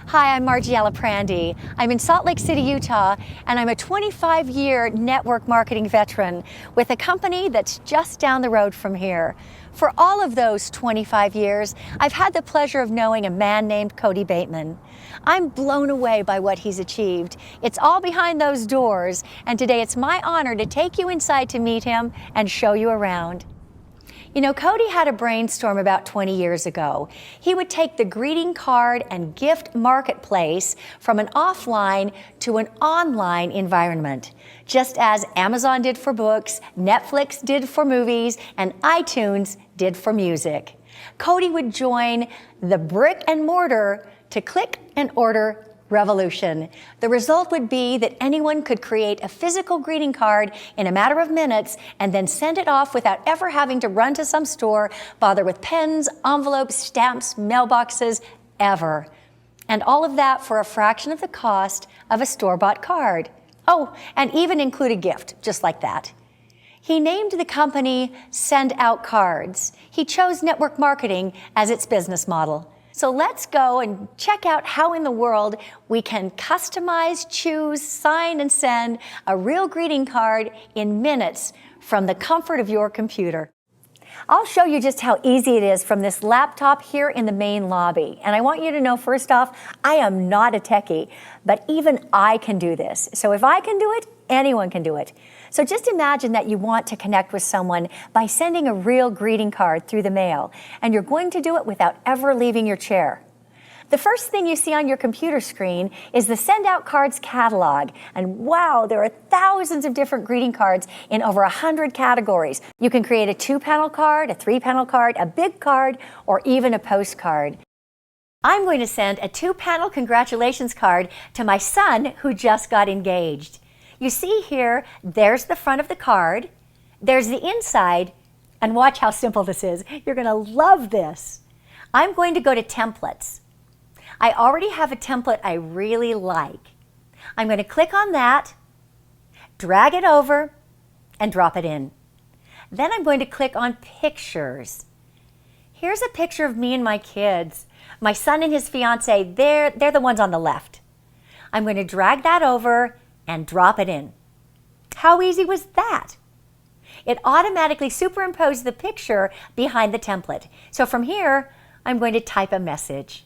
Hi, I'm Margie Alaprandi. I'm in Salt Lake City, Utah, and I'm a 25-year network marketing veteran with a company that's just down the road from here. For all of those 25 years, I've had the pleasure of knowing a man named Cody Bateman. I'm blown away by what he's achieved. It's all behind those doors, and today it's my honor to take you inside to meet him and show you around. You know, Cody had a brainstorm about 20 years ago. He would take the greeting card and gift marketplace from an offline to an online environment, just as Amazon did for books, Netflix did for movies, and iTunes did for music. Cody would join the brick and mortar to click and order revolution. The result would be that anyone could create a physical greeting card in a matter of minutes and then send it off without ever having to run to some store, bother with pens, envelopes, stamps, mailboxes, ever. And all of that for a fraction of the cost of a store-bought card. Oh, and even include a gift, just like that. He named the company Send Out Cards. He chose network marketing as its business model. So let's go and check out how in the world we can customize, choose, sign, and send a real greeting card in minutes from the comfort of your computer. I'll show you just how easy it is from this laptop here in the main lobby. And I want you to know, first off, I am not a techie, but even I can do this. So if I can do it, anyone can do it. So just imagine that you want to connect with someone by sending a real greeting card through the mail, and you're going to do it without ever leaving your chair. The first thing you see on your computer screen is the Send Out Cards catalog. And wow, there are thousands of different greeting cards in over 100 categories. You can create a 2-panel card, a 3-panel card, a big card, or even a postcard. I'm going to send a 2-panel congratulations card to my son who just got engaged. You see here, there's the front of the card, there's the inside, and watch how simple this is. You're going to love this. I'm going to go to templates. I already have a template I really like. I'm going to click on that, drag it over, and drop it in. Then I'm going to click on pictures. Here's a picture of me and my kids. My son and his fiance, they're the ones on the left. I'm going to drag that over and drop it in. How easy was that? It automatically superimposed the picture behind the template. So from here, I'm going to type a message.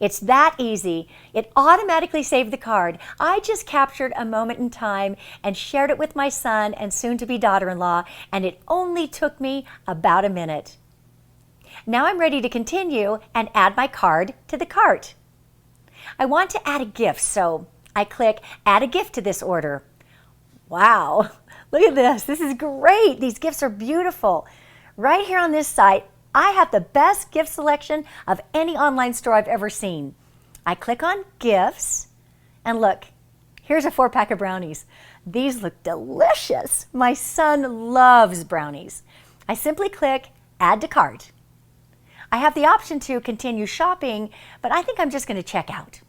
It's that easy. It automatically saved the card. I just captured a moment in time and shared it with my son and soon-to-be daughter-in-law, and it only took me about a minute. Now I'm ready to continue and add my card to the cart. I want to add a gift, so I click Add a Gift to this order. Wow, look at this. This is great. These gifts are beautiful. Right here on this site, I have the best gift selection of any online store I've ever seen. I click on Gifts, and look, here's a 4-pack of brownies. These look delicious. My son loves brownies. I simply click Add to Cart. I have the option to continue shopping, but I think I'm just going to check out.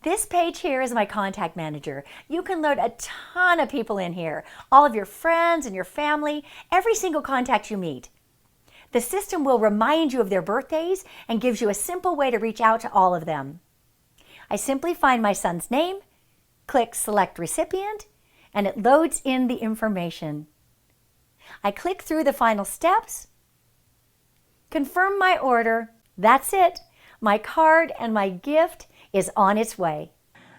This page here is my contact manager. You can load a ton of people in here, all of your friends and your family, every single contact you meet. The system will remind you of their birthdays and gives you a simple way to reach out to all of them. I simply find my son's name, click Select Recipient, and it loads in the information. I click through the final steps, confirm my order. That's it. My card and my gift is on its way.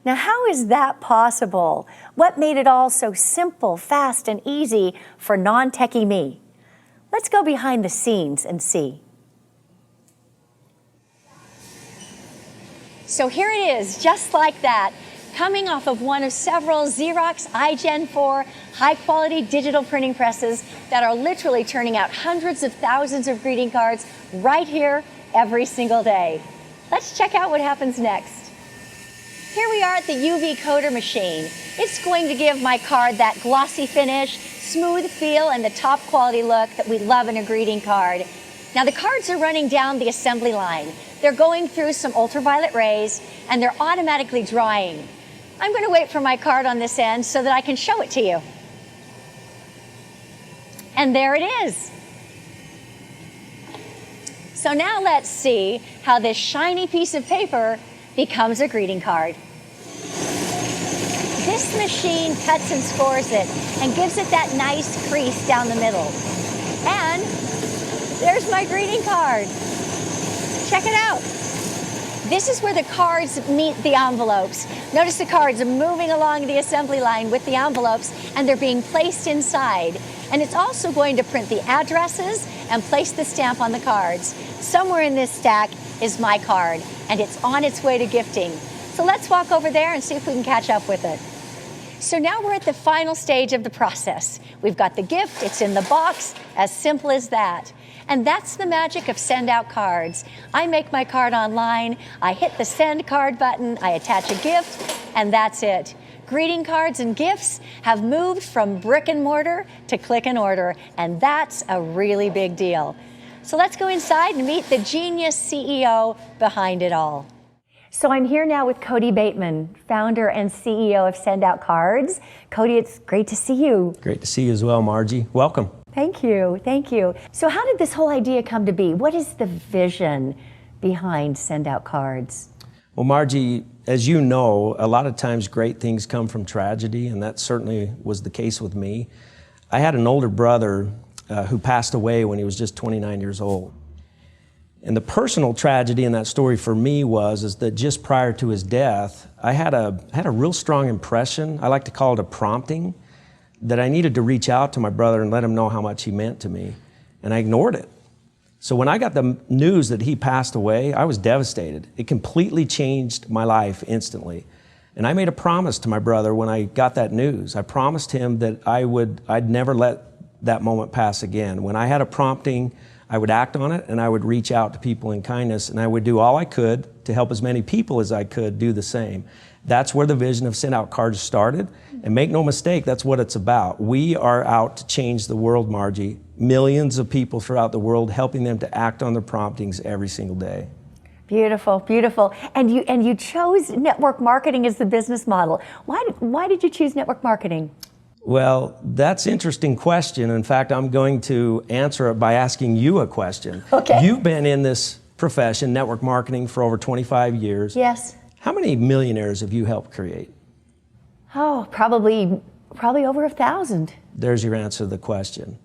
Now, how is that possible? What made it all so simple, fast, and easy for non-techie me? Let's go behind the scenes and see. So here it is, just like that, coming off of one of several Xerox iGen 4 high-quality digital printing presses that are literally turning out hundreds of thousands of greeting cards right here every single day. Let's check out what happens next. Here we are at the UV coder machine. It's going to give my card that glossy finish, smooth feel, and the top quality look that we love in a greeting card. Now the cards are running down the assembly line. They're going through some ultraviolet rays, and they're automatically drying. I'm going to wait for my card on this end so that I can show it to you. And there it is. So now let's see how this shiny piece of paper becomes a greeting card. This machine cuts and scores it and gives it that nice crease down the middle. And there's my greeting card. Check it out. This is where the cards meet the envelopes. Notice the cards are moving along the assembly line with the envelopes, and they're being placed inside. And it's also going to print the addresses and place the stamp on the cards. Somewhere in this stack is my card, and it's on its way to gifting. So let's walk over there and see if we can catch up with it. So now we're at the final stage of the process. We've got the gift, it's in the box, as simple as that. And that's the magic of send out cards. I make my card online, I hit the send card button, I attach a gift, and that's it. Greeting cards and gifts have moved from brick and mortar to click and order, and that's a really big deal. So let's go inside and meet the genius CEO behind it all. So I'm here now with Cody Bateman, founder and CEO of Send Out Cards. Cody, it's great to see you. Great to see you as well, Margie. Welcome. Thank you, thank you. So how did this whole idea come to be? What is the vision behind Send Out Cards? Well, Margie, as you know, a lot of times great things come from tragedy, and that certainly was the case with me. I had an older brother who passed away when he was just 29 years old. And the personal tragedy in that story for me is that just prior to his death, I had a real strong impression, I like to call it a prompting, that I needed to reach out to my brother and let him know how much he meant to me. And I ignored it. So when I got the news that he passed away, I was devastated. It completely changed my life instantly. And I made a promise to my brother when I got that news. I promised him that I'd never let that moment pass again. When I had a prompting, I would act on it, and I would reach out to people in kindness, and I would do all I could to help as many people as I could do the same. That's where the vision of Send Out Cards started, and make no mistake, that's what it's about. We are out to change the world, Margie. Millions of people throughout the world, helping them to act on their promptings every single day. Beautiful, beautiful. And you chose network marketing as the business model. Why did you choose network marketing? Well, that's an interesting question. In fact, I'm going to answer it by asking you a question. Okay. You've been in this profession, network marketing, for over 25 years. Yes. How many millionaires have you helped create? Oh, probably over 1,000. There's your answer to the question.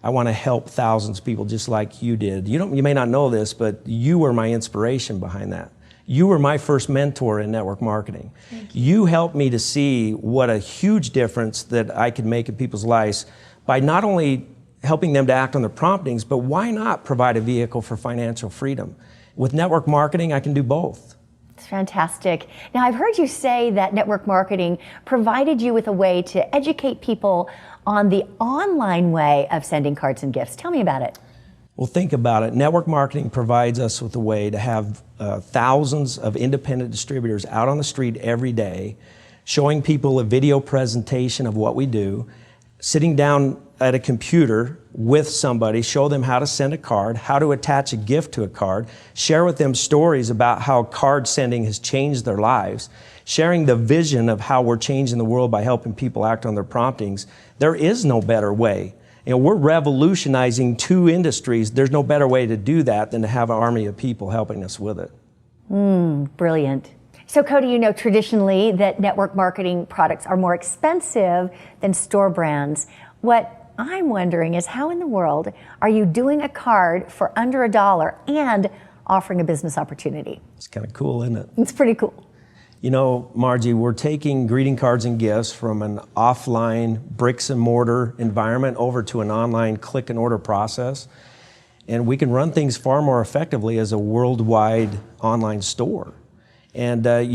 I want to help thousands of people just like you did. You may not know this, but you were my inspiration behind that. You were my first mentor in network marketing. You helped me to see what a huge difference that I could make in people's lives by not only helping them to act on their promptings, but why not provide a vehicle for financial freedom? With network marketing, I can do both. It's fantastic. Now, I've heard you say that network marketing provided you with a way to educate people on the online way of sending cards and gifts. Tell me about it. Well, think about it. Network marketing provides us with a way to have thousands of independent distributors out on the street every day, showing people a video presentation of what we do, sitting down at a computer with somebody, show them how to send a card, how to attach a gift to a card, share with them stories about how card sending has changed their lives, sharing the vision of how we're changing the world by helping people act on their promptings. There is no better way. We're revolutionizing two industries. There's no better way to do that than to have an army of people helping us with it. Brilliant. So Cody, you know traditionally that network marketing products are more expensive than store brands. What I'm wondering is how in the world are you doing a card for under $1 and offering a business opportunity? It's kind of cool, isn't it? It's pretty cool. You know, Margie, we're taking greeting cards and gifts from an offline bricks and mortar environment over to an online click and order process. And we can run things far more effectively as a worldwide online store. And as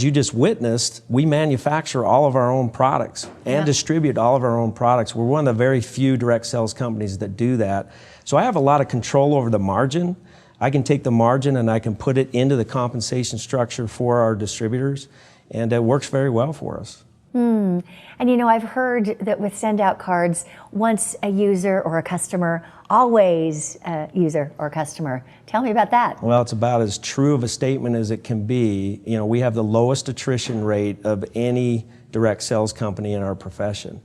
you just witnessed, we manufacture all of our own products and distribute all of our own products. We're one of the very few direct sales companies that do that. So I have a lot of control over the margin. I can take the margin and I can put it into the compensation structure for our distributors, and it works very well for us. And you know, I've heard that with Send Out Cards, once a user or a customer, always a user or customer. Tell me about that. Well, it's about as true of a statement as it can be. You know, we have the lowest attrition rate of any direct sales company in our profession.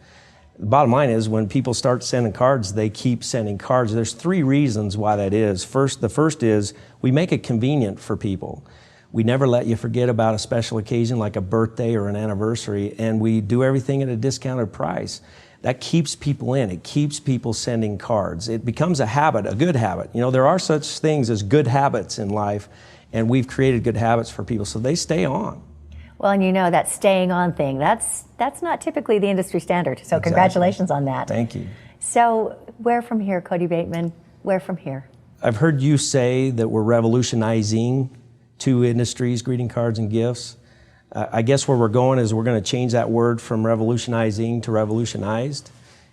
The bottom line is when people start sending cards, they keep sending cards. There's 3 reasons why that is. The first is we make it convenient for people. We never let you forget about a special occasion like a birthday or an anniversary, and we do everything at a discounted price. That keeps people in. It keeps people sending cards. It becomes a habit, a good habit. You know, there are such things as good habits in life, and we've created good habits for people, so they stay on. Well, and you know that staying on thing, that's not typically the industry standard. So Exactly. Congratulations on that. Thank you. So where from here, Cody Bateman? Where from here? I've heard you say that we're revolutionizing 2 industries, greeting cards and gifts. I guess where we're going is we're going to change that word from revolutionizing to revolutionized.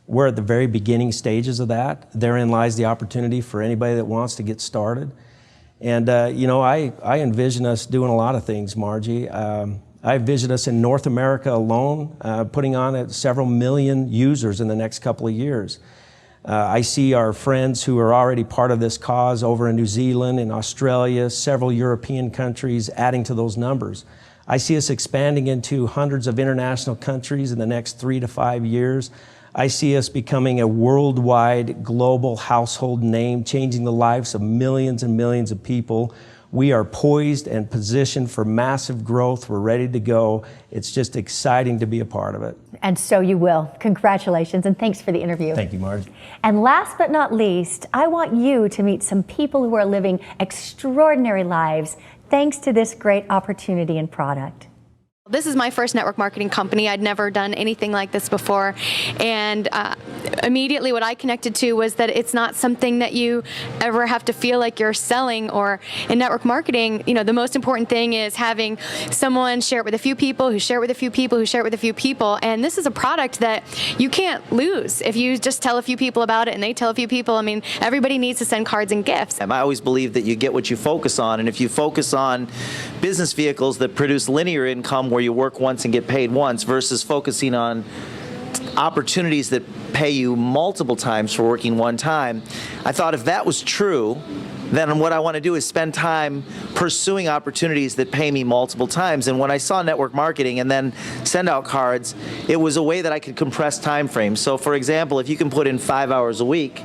We're at the very beginning stages of that. Therein lies the opportunity for anybody that wants to get started. And you know, I envision us doing a lot of things, Margie. I envision us in North America alone, putting on several million users in the next couple of years. I see our friends who are already part of this cause over in New Zealand, in Australia, several European countries adding to those numbers. I see us expanding into hundreds of international countries in the next 3 to 5 years. I see us becoming a worldwide global household name, changing the lives of millions and millions of people. We are poised and positioned for massive growth. We're ready to go. It's just exciting to be a part of it. And so you will. Congratulations, and thanks for the interview. Thank you, Margie. And last but not least, I want you to meet some people who are living extraordinary lives thanks to this great opportunity and product. This is my first network marketing company. I'd never done anything like this before. And immediately what I connected to was that it's not something that you ever have to feel like you're selling. Or in network marketing, you know, the most important thing is having someone share it with a few people, who share it with a few people, who share it with a few people. And this is a product that you can't lose if you just tell a few people about it and they tell a few people. I mean, everybody needs to send cards and gifts. I always believe that you get what you focus on, and if you focus on business vehicles that produce linear income where you work once and get paid once versus focusing on opportunities that pay you multiple times for working one time, I thought if that was true, then what I want to do is spend time pursuing opportunities that pay me multiple times. And when I saw network marketing and then send out cards, it was a way that I could compress time frames. So for example, if you can put in 5 hours a week,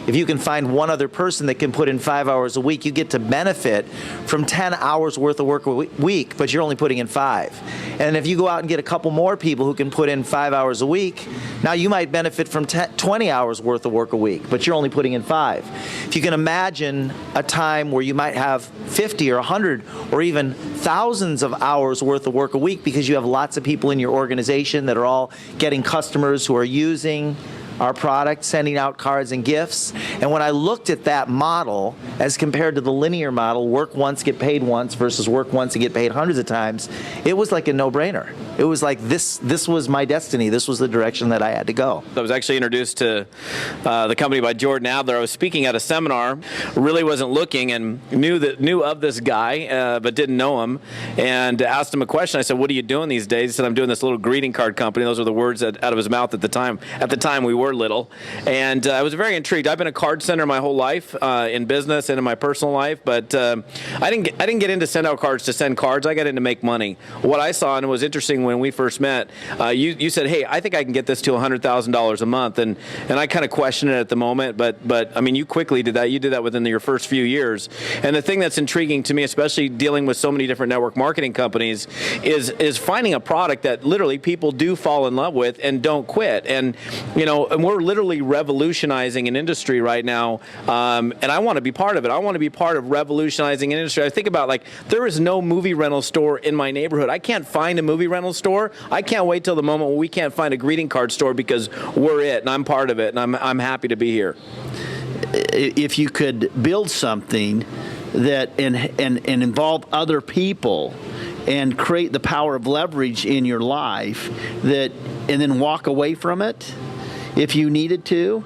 if you can find one other person that can put in 5 hours a week, you get to benefit from 10 hours worth of work a week, but you're only putting in 5. And if you go out and get a couple more people who can put in 5 hours a week, now you might benefit from 20 hours worth of work a week, but you're only putting in 5. If you can imagine a time where you might have 50 or 100 or even thousands of hours worth of work a week because you have lots of people in your organization that are all getting customers who are using our product, sending out cards and gifts. And when I looked at that model as compared to the linear model, work once, get paid once, versus work once and get paid hundreds of times, it was like a no-brainer. It was like this was my destiny. This was the direction that I had to go. I was actually introduced to the company by Jordan Adler. I was speaking at a seminar, really wasn't looking, and knew of this guy, but didn't know him, and asked him a question. I said, "What are you doing these days?" He said, "I'm doing this little greeting card company." Those were the words out of his mouth at the time. At the time, we were little, and I was very intrigued. I've been a card sender my whole life, in business and in my personal life, but I didn't get into send out cards to send cards. I got into make money. What I saw, and it was interesting when we first met, you said, "Hey, I think I can get this to $100,000 a month," and I kind of questioned it at the moment, but I mean, you quickly did that. You did that within your first few years. And the thing that's intriguing to me, especially dealing with so many different network marketing companies, is finding a product that literally people do fall in love with and don't quit. And you know, and we're literally revolutionizing an industry right now, and I want to be part of it. I want to be part of revolutionizing an industry. I think about, like, there is no movie rental store in my neighborhood. I can't find a movie rental store. I can't wait till the moment when we can't find a greeting card store, because we're it, and I'm part of it, and I'm happy to be here. If you could build something that and involve other people and create the power of leverage in your life, that and then walk away from it if you needed to,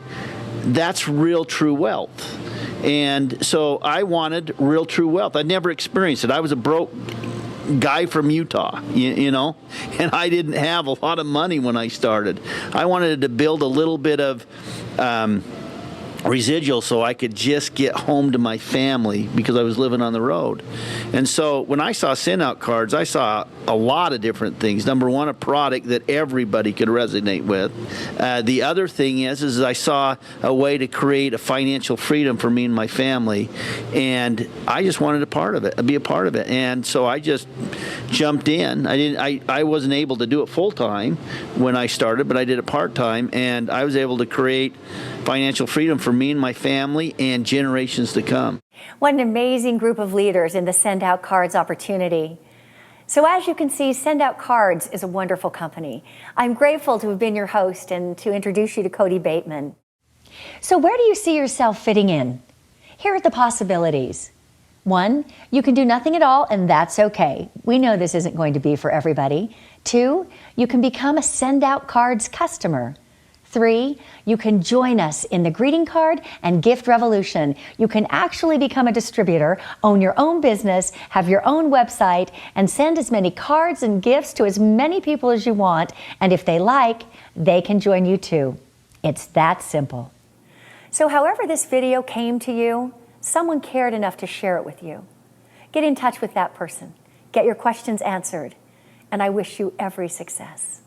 that's real true wealth. And so I wanted real true wealth. I'd never experienced it. I was a broke guy from Utah, you know, and I didn't have a lot of money when I started. I wanted to build a little bit of residual so I could just get home to my family because I was living on the road. And so when I saw send out cards, I saw a lot of different things. Number one, a product that everybody could resonate with. The other thing is I saw a way to create a financial freedom for me and my family, and I just wanted be a part of it. And so I just jumped in. I wasn't able to do it full time when I started, but I did it part time, and I was able to create financial freedom for me and my family and generations to come. What an amazing group of leaders in the Send Out Cards opportunity. So as you can see, Send Out Cards is a wonderful company. I'm grateful to have been your host and to introduce you to Cody Bateman. So where do you see yourself fitting in? Here are the possibilities. 1, you can do nothing at all, and that's okay. We know this isn't going to be for everybody. 2, you can become a Send Out Cards customer. 3, you can join us in the greeting card and gift revolution. You can actually become a distributor, own your own business, have your own website, and send as many cards and gifts to as many people as you want. And if they like, they can join you too. It's that simple. So however this video came to you, someone cared enough to share it with you. Get in touch with that person. Get your questions answered. And I wish you every success.